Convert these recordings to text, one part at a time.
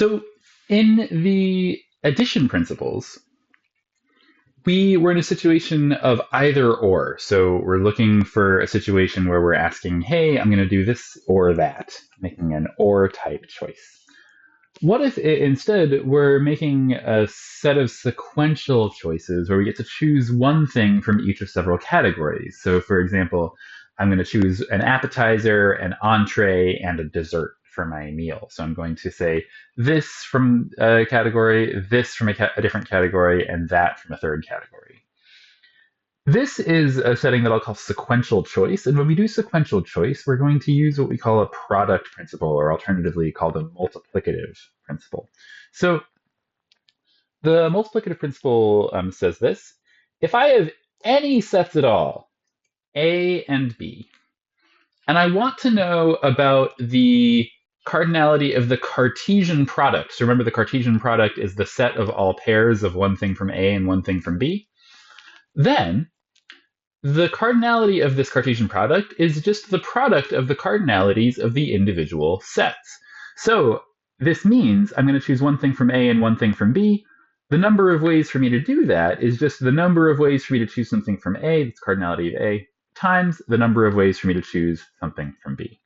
So in the addition principles, we were in a situation of either or. So we're looking for a situation where we're asking, hey, I'm going to do this or that, making an or type choice. What if instead we're making a set of sequential choices where we get to choose one thing from each of several categories? So, for example, I'm going to choose an appetizer, an entree, and a dessert for my meal. So I'm going to say this from a category, this from a different category, and that from a third category. This is a setting that I'll call sequential choice. And when we do sequential choice, we're going to use what we call a product principle, or alternatively called a multiplicative principle. So the multiplicative principle says this: if I have any sets at all, A and B, and I want to know about the cardinality of the Cartesian product. So remember, the Cartesian product is the set of all pairs of one thing from A and one thing from B. Then the cardinality of this Cartesian product is just the product of the cardinalities of the individual sets. So this means I'm going to choose one thing from A and one thing from B. The number of ways for me to do that is just the number of ways for me to choose something from A, that's cardinality of A, times the number of ways for me to choose something from B.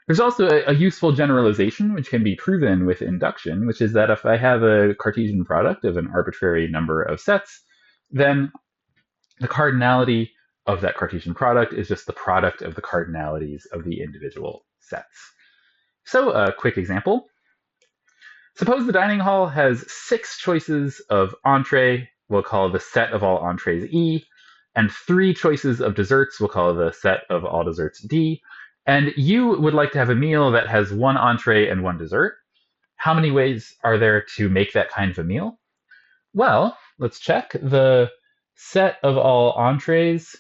There's also a useful generalization which can be proven with induction, which is that if I have a Cartesian product of an arbitrary number of sets, then the cardinality of that Cartesian product is just the product of the cardinalities of the individual sets. So a quick example. Suppose the dining hall has 6 choices of entree, we'll call the set of all entrees E, and 3 choices of desserts, we'll call the set of all desserts D. And you would like to have a meal that has 1 entree and 1 dessert. How many ways are there to make that kind of a meal? Well, let's check. The set of all entrees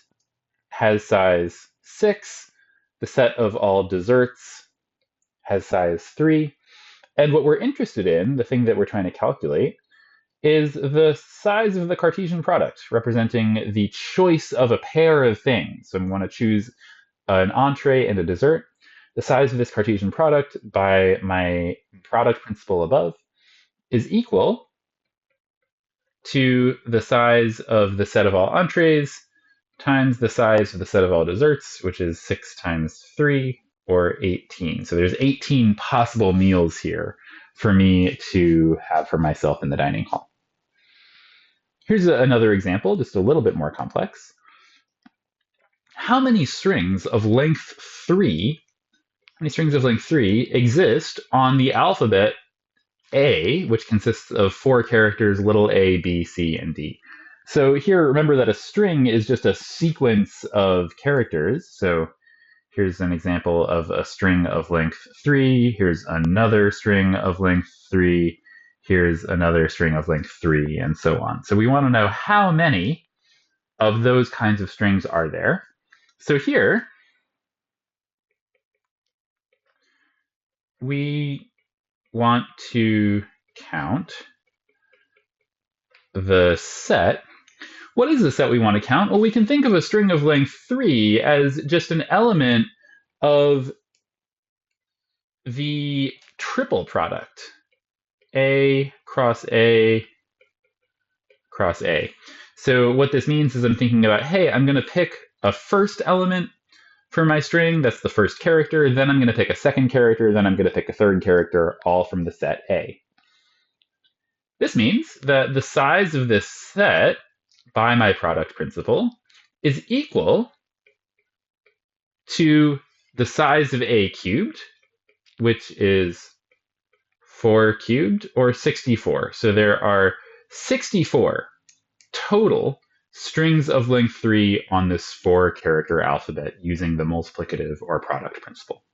has size 6. The set of all desserts has size 3. And what we're interested in, the thing that we're trying to calculate, is the size of the Cartesian product, representing the choice of a pair of things. So we want to choose an entree and a dessert. The size of this Cartesian product by my product principle above is equal to the size of the set of all entrees times the size of the set of all desserts, which is 6 times 3, or 18. So there's 18 possible meals here for me to have for myself in the dining hall. Here's another example, just a little bit more complex. How many strings of length 3 exist on the alphabet A, which consists of 4 characters, little a, b, c, and d? So here, remember that a string is just a sequence of characters. So here's an example of a string of length 3. Here's another string of length 3. Here's another string of length 3, and so on. So we want to know how many of those kinds of strings are there. So here, we want to count the set. What is the set we want to count? Well, we can think of a string of length 3 as just an element of the triple product, A cross A cross A. So what this means is I'm thinking about, hey, I'm going to pick a first element for my string, that's the first character, then I'm going to pick a second character, then I'm going to pick a third character, all from the set A. This means that the size of this set by my product principle is equal to the size of A cubed, which is 4 cubed, or 64. So there are 64 total strings of length 3 on this 4-character alphabet using the multiplicative or product principle.